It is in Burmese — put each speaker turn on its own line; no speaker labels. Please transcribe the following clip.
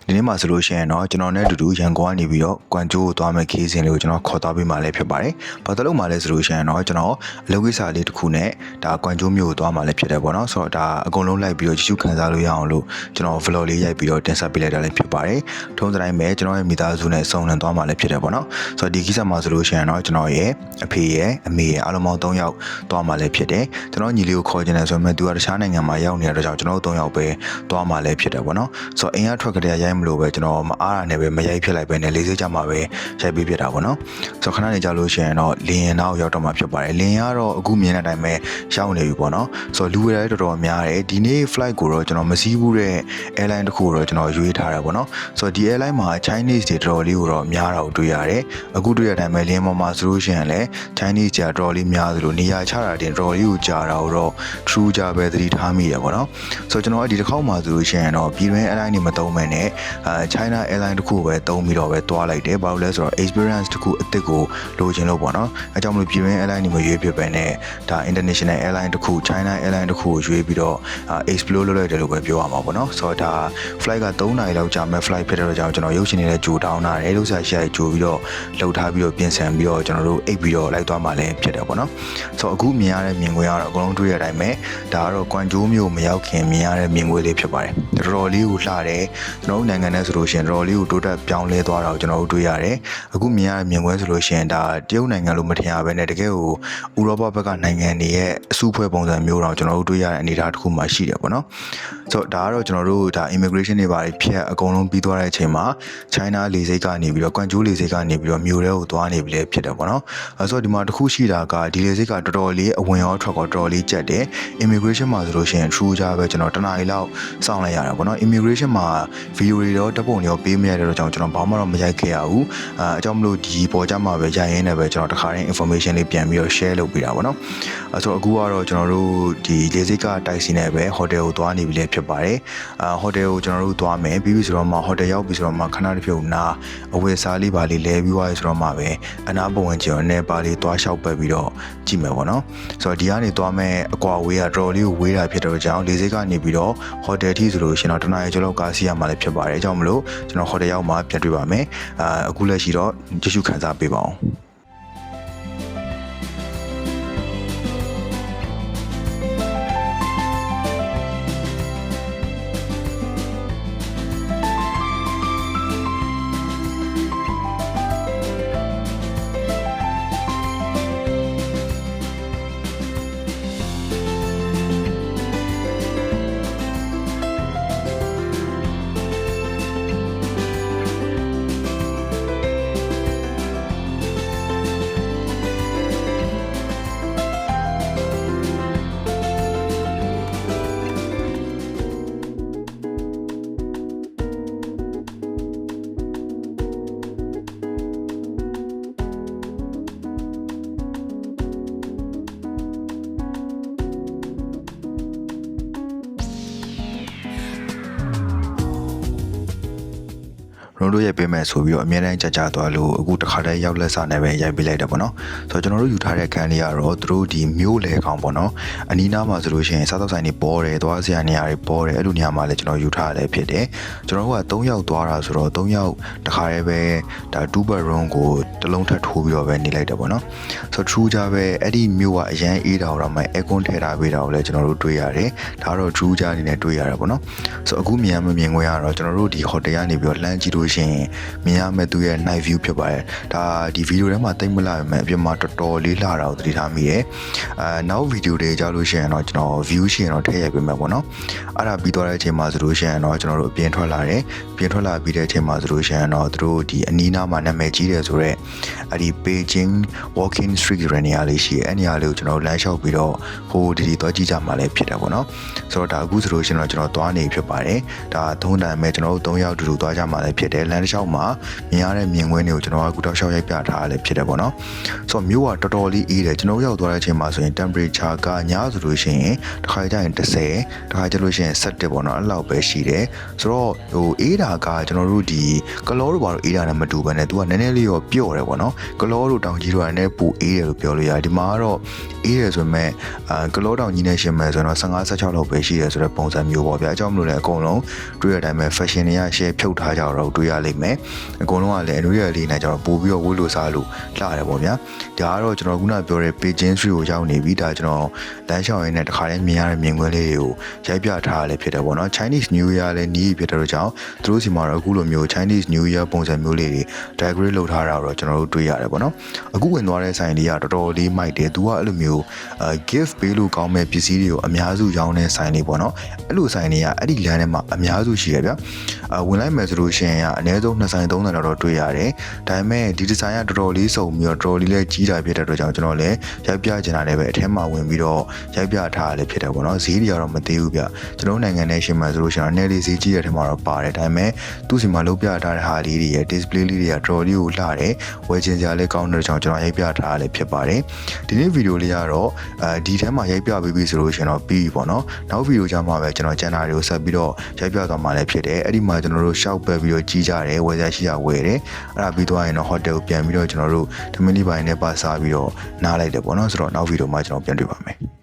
ဒီနေ့မှာဆိုလို့ရှိရင်တော့ကျွန်တော်နဲ့အတူတူရန်ကုန်ကနေပြီးတော့ကွမ်ကျိုးကိုသွားမယ်ခီးစဉ်လေးကိုကျွန်တော်ခေါ်သွားပေးမှလည်းဖြစ်ပါတယ်။ဘာလို့လို့မှလဲဆိုလို့ရှိရင်တော့ကျွန်တော်အလုပ်ကိစ္စလေးတစ်ခုနဲ့ဒါကွမ်ကျိုးမြို့ကိုသွားမှလည်းဖြစ်တယ်ပေါ့နော်။ဆိုတော့ဒါအကုန်လုံးလိုက်ပြီးတော့ကြည့်ရှုခန်းစားလို့ရအောင်လို့ကျွန်တော် vlog လေးရိုက်ပြီးတော့တင်ဆက်ပေးလိုက်တာလည်းဖြစ်ပါတယ်။ထုံးစံတိုင်းပဲကျွန်တော်ရဲ့မိသားစုနဲ့စုံလင်သွားမှလည်းဖြစ်တယ်ပေါ့နော်။ဆိုတော့ဒီကိစ္စမှာဆိုလို့ရှိရင်တော့ကျွန်တော်ရဲ့အဖေရဲ့အမေရဲ့အားလုံးပေါင်း3ယောက်သွားမှလည်းဖြစ်တယ်။ကျွန်တော်ညီလေးကိုခေါ်ချင်တယ်ဆိုပေမဲ့သူကတခြားနိုင်ငံမှာရောက်နေတဲ့အတွက်ကြောင့်ကျွန်တော်တို့3ယောက်ပဲသွားမှလည်းဖြစ်တယ်ပေါ့နော်။ဆိုတော့အိမ်ကထွက်ကြတဲ့ရိုက်မလို့ပဲကျွန်တော်အားရနေပဲမရိုက်ဖြစ်လိုက်ပဲနဲ့လေးစိတ်ကြမှာပဲရိုက်ပေးဖြစ်တာပေါ့နော်ဆိုတော့ခဏနေကြလို့ရှိရင်တော့လင်းရင်နောက်ရောက်တော့မှာဖြစ်ပါတယ်လင်းကတော့အခုမြင်တဲ့အတိုင်းပဲရောက်နေပြီပေါ့နော်ဆိုတော့လူဝယ်တော်တော်များတယ်ဒီနေ့ flight ကိုတော့ကျွန်တော်မစီးဘူးတဲ့ airline တစ်ခုတော့ကျွန်တော်ရွေးထားတယ်ပေါ့နော်ဆိုတော့ဒီ airline မှာ Chinese တွေတော်တော်လေးကိုတော့များတာကိုတွေ့ရတယ်အခုတွေ့ရတဲ့အတိုင်းပဲလင်းပေါ်မှာဆိုလို့ရှိရင်လည်း Chinese တွေတော်တော်လေးများသလိုနေရာချတာတင်တော်တော်လေးကိုကြာတာတော့ true ကြပဲသတိထားမိရပေါ့နော်ဆိုတော့ကျွန်တော်ဒီတစ်ခေါက်မှာဆိုလို့ရှိရင်တော့ပြည်တွင်း airline တွေမသုံးမဲနဲ့ China airline တစ်ခုပဲသုံးပြီးတော့ပဲတွားလိုက်တယ်ဘာလို့လဲဆိုတော့ experience တစ်ခုအသစ်ကိုလိုချင်လို့ပေါ့နော်အဲကြောင့်မလို့ပြည်တွင်း airline တွေမရွေးဖြစ်ပဲနဲ့ဒါ international airline တစ်ခု China airline တစ်ခုကိုရွေးပြီးတော့ explore လုပ်လိုက်တယ်လို့ပဲပြောရမှာပေါ့နော်ဆိုတော့ဒါ flight က3နာရီလောက်ကြာမဲ့ flight ဖြစ်တဲ့အတွက်ကြောင့်ကျွန်တော်ရုပ်ရှင်နေတဲ့ကြိုတောင်းတာတယ်လို့ဆရာရှိရကြိုပြီးတော့လှုပ်ထားပြီးတော့ပြင်ဆင်ပြီးတော့ကျွန်တော်တို့အိပ်ပြီးတော့လိုက်သွားမှလည်းဖြစ်တယ်ပေါ့နော်ဆိုတော့အခုမြင်ရတဲ့မြင်ကွင်းကတော့အကုန်လုံးတွေ့ရတဲ့အတိုင်းပဲဒါကတော့ကွမ်ကျိုးမြို့မရောက်ခင်မြင်ရတဲ့မြင်ကွင်းလေးဖြစ်ပါတယ်တော်တော်လေးကိုလှတယ်ကျွန်တော်တို့နိုင်ငံနဲ့ဆိုလို့ရှိရင်တော်တော်လေးကိုတိုးတက်ပြောင်းလဲသွားတာကိုကျွန်တော်တို့တွေ့ရတယ်အခုမြင်ရတဲ့မြင်ကွင်းဆိုလို့ရှိရင်ဒါတရုတ်နိုင်ငံလို့မထင်ရဘဲနဲ့တကယ်ကိုဥရောပဘက်ကနိုင်ငံတွေရဲ့အစုအဖွဲ့ပုံစံမျိုးတော့ကျွန်တော်တို့တွေ့ရတဲ့အနေအထားတစ်ခုမှရှိတယ်ပေါ့နော်ဆိုတော့ဒါကတော့ကျွန်တော်တို့ဒါ immigration တွေပါတယ်ဖြတ်အကုန်လုံးပြီးသွားတဲ့အချိန်မှာ China လေဆိပ်ကနေပြီးတော့ကွမ်ကျိုးလေဆိပ်ကနေပြီးတော့မြို့ထဲကိုသွားနေပြီလေဖြစ်တယ်ပေါ့နော်ဆိုတော့ဒီမှာတစ်ခုရှိတာကဒီလေဆိပ်ကတော်တော်လေးအဝင်ရောထွက်တော့တော်တော်လေးကြက်တယ် immigration မှာဆိုလို့ရှိရင် true ကြပဲကျွန်တော်တနားရီလောက်စောင့်လိုက်ရတာပေါ့နော် immigration မှာ video တွေတော့တပ်ပုံတွေရောပေးမရတဲ့တော့ကျွန်တော်ဘာမှတော့မရိုက်ခဲ့ရဘူးအကြောင်းမလို့ဒီပေါ်ကြမှာပဲရိုက်ရင်းနဲ့ပဲကျွန်တော်တခါတည်း information လေးပြန်ပြီးတော့ share လုပ်ပေးတာပေါ့နော်ဆိုတော့အခုကတော့ကျွန်တော်တို့ဒီလေဆိပ်ကတိုက်စီနဲ့ပဲ hotel ကိုသွားနေပြီလေဖြစ်ပါတယ်hotel ကိုကျွန်တော်တို့သွားမယ်ပြီးပြီဆိုတော့မှ hotel ရောက်ပြီဆိုတော့မှခဏတစ်ဖြုတ်နာအဝယ်စားလေးပါလေးလဲပြီးသွားပြီဆိုတော့မှပဲအနာပုံဝင်ကျင်နဲ့ပါလေးသွားလျှောက်ပတ်ပြီးတော့ကြည့်မယ်ပေါ့နော်ဆိုတော့ဒီကနေသွားမယ်အကွာဝေးကတော်တော်လေးကိုဝေးတာဖြစ်တော့ကြောင်းလေဆိပ်ကနေပြီးတော့ hotel ထိဆိုလို့ရှင်တော့တနားရီကျော်လောက်ကားစီးရမှာလည်းဖြစ်ပါတယ်အကြောင်းမလို့ကျွန်တော် hotel ရောက်မှပြန်တွေ့ပါမယ်အခုလက်ရှိတော့ကြည့်ရှုခန်းစားပေးပါအောင်တို့ရိုက်ပေးမယ်ဆိုပြီးတော့အများတိုင်းကြာသွားလို့အခုတခါတည်းရောက်လက်စာနဲ့ပဲရိုက်ပေးလိုက်တယ်ပေါ့နော်ဆိုတော့ကျွန်တော်တို့ယူထားတဲ့ခန်းလေးကတော့သူတို့ဒီမြို့လေကောင်ပေါ့နော်အနီးနားမှာဆိုလို့ရှိရင်စားသောက်ဆိုင်တွေပေါ်တယ်သွားစရာနေရာတွေပေါ်တယ်အဲ့လိုနေရာမှာလည်းကျွန်တော်ယူထားရတယ်ဖြစ်တယ်ကျွန်တော်တို့က3ယောက်သွားတာဆိုတော့3ယောက်တခါတည်းပဲဒါ2 bedroom ကိုတစ်လုံးထပ်ထိုးပြီးတော့ပဲနေလိုက်တယ်ပေါ့နော်ဆိုတော့ true ကြပဲအဲ့ဒီမြို့ကအရန်အေးတာတော့မှ aircon ထည့်ထားပေးတာကိုလည်းကျွန်တော်တို့တွေ့ရတယ်ဒါကတော့ true ကြအနေနဲ့တွေ့ရတယ်ပေါ့နော်ဆိုတော့အခုမြင်ခွင့်ရတော့ကျွန်တော်တို့ဒီ hotel ကနေပြီးတော့လှမ်းကြည့်လို့ရှိရင်မြင်ရမယ့်သူရဲ့ night view ဖြစ်ပါတယ်ဒါဒီဗီဒီယိုထဲမှာတိတ်မလာပဲအပြင်မှာတော်တော်လေးလှတာကိုသတိထားမိရယ်နောက်ဗီဒီယိုတွေကြားလို့ရှိရင်တော့ကျွန်တော် view ရှင်တော့ထည့်ရိုက်ပေးမယ်ပေါ့နော်အဲ့ဒါပြီးသွားတဲ့အချိန်မှာဆိုလို့ရှိရင်တော့ကျွန်တော်တို့အပြင်ထွက်လာတယ်ပြင်ထွက်လာပြီးတဲ့အချိန်မှာဆိုလို့ရှိရင်တော့သူတို့ဒီအနီးနားမှာနာမည်ကြီးတယ်ဆိုတော့အဲ့ဒီ Beijing walking street ရနေရာလေးရှိတယ်အဲ့နေရာလေးကိုကျွန်တော်လမ်းလျှောက်ပြီးတော့ဟိုဒီသွားကြည့်ကြမှာလည်းဖြစ်တယ်ပေါ့နော်ဆိုတော့ဒါအခုဆိုလို့ရှိရင်တော့ကျွန်တော်သွားနေဖြစ်ပါတယ်ဒါသုံးတန်မဲ့ကျွန်တော်တို့3ယောက်တူတူသွားကြမှာလည်းဖြစ်တယ် တယ်လမ်းတစ်လျှောက်မှာမြင်ရတဲ့မြင်ကွင်းတွေကိုကျွန်တော်ကအခုတောက်လျှောက်ရိုက်ပြထားရလဲဖြစ်တယ်ပေါ့နော်ဆိုတော့မြို့ကတော်တော်လေးအေးတယ်ကျွန်တော်ရောက်သွားတဲ့အချိန်မှာဆိုရင် temperature ကညဆိုလို့ရှိရင်တစ်ခါကျရင်30တစ်ခါကျလို့ရှိရင်17ပေါ့နော်အဲ့လောက်ပဲရှိတယ်ဆိုတော့ဟိုအေးတာကကျွန်တော်တို့ဒီကလောတို့ဘာလို့အေးတာနဲ့မတူဘဲနဲ့သူကနည်းနည်းလေးရောပျော့တယ်ပေါ့နော်ကလောတို့တောင်ကြီးတို့ကလည်းပူအေးတယ်လို့ပြောလို့ရတယ်ဒီမှာကတော့အေးတယ်ဆိုပေမဲ့ကလောတောင်ကြီးနဲ့ရှင်မယ်ဆိုတော့15-16လောက်ပဲရှိတယ်ဆိုတော့ပုံစံမျိုးပေါ့ဗျာအကြောင်းမလို့လည်းအကုန်လုံးတွေ့ရတဲ့အတိုင်းပဲ fashion တွေက share ဖြုတ်ထားကြတော့တွေ့ရလိမ့်မယ်အကုန်လုံးကလည်းအတွေ့အကြုံလေးနဲ့ကျွန်တော်ပို့ပြီးတော့ဝတ်လို့စားလို့လှတယ်ပေါ့ဗျာဒါကတော့ကျွန်တော်ခုနပြောတဲ့ Beijing Street ကိုရောက်နေပြီဒါကျွန်တော်လမ်းလျှောက်ရင်းနဲ့တခါတည်းမြင်ရတဲ့မြင်ကွင်းလေးတွေကိုရိုက်ပြထားရလဲဖြစ်တယ်ပေါ့နော် Chinese New Year လည်းနီးဖြစ်တဲ့ကြောင့်သူတို့စီမှာတော့အခုလိုမျိုး Chinese New Year ပုံစံမျိုးလေးတွေ decorate လုပ်ထားတာတော့ကျွန်တော်တို့တွေ့ရတယ်ပေါ့နော်အခုဝင်သွားတဲ့ဆိုင်လေးကတော်တော်လေးမိုက်တယ်သူကအဲ့လိုမျိုးgift ပေးလို့ကောင်းမဲ့ပစ္စည်းတွေကိုအများစုရောင်းတဲ့ဆိုင်လေးပေါ့နော်အဲ့လိုဆိုင်တွေကအဲ့ဒီလမ်းထဲမှာအများစုရှိရဗျဝင်လိုက်မယ်ဆိုလို့ရှိရင်အနည်းဆုံး2ဆိုင်3ဆိုင်တော့တွေ့ရတယ်ဒါပေမဲ့ဒီဒီဇိုင်းကတော်တော်လေးစုံပြီးတော့တော်တော်လေးလည်းကြီးတာဖြစ်တဲ့အတွက်ကြောင့်ကျွန်တော်လည်းရိုက်ပြချင်တာလည်းပဲအထဲမှာဝင်ပြီးတော့ရိုက်ပြထားရလည်းဖြစ်တယ်ပေါ့နော်ဈေးတွေကတော့မသေးဘူးဗျကျွန်တော်နိုင်ငံထဲရှင်မှာဆိုလို့ရှိရင်နယ်လေးဈေးကြီးတဲ့ထဲမှာတော့ပါတယ်ဒါပေမဲ့သူ့စီမှာလုပ်ပြထားတဲ့ဟာလေးတွေရဲ့ display လေးတွေကတော်တော်လေးကိုလှတယ်ဝယ်ချင်စရာလည်းကောင်းတဲ့ကြောင့်ကျွန်တော်ရိုက်ပြထားရလည်းဖြစ်ပါတယ်ဒီနေ့ဗီဒီယိုလေးကတော့ဒီထဲမှာရိုက်ပြပေးပြီဆိုလို့ရှိရင်တော့ပြီးပြီပေါ့နော်နောက်ဗီဒီယိုကြမှာပဲကျွန်တော်ကျန်တာတွေကိုဆက်ပြီးတော့ရိုက်ပြသွားမှာလည်းဖြစ်တယ်အဲ့ဒီမှာကျွန်တော်တို့ရှောက်ပဲပြီးတော့ကြီးကြတယ်ဝယ်ရရှိရဝယ်တယ်အဲ့ဒါပြီးသွားရင်တော့ hotel ကိုပြန်ပြီးတော့ကျွန်တော်တို့သမင်းလေးပိုင်းနဲ့ပါစားပြီးတော့နားလိုက်တယ်ပေါ့နော်ဆိုတော့နောက်ဗီဒီယိုမှာကျွန်တော်ပြန်တွေ့ပါမယ်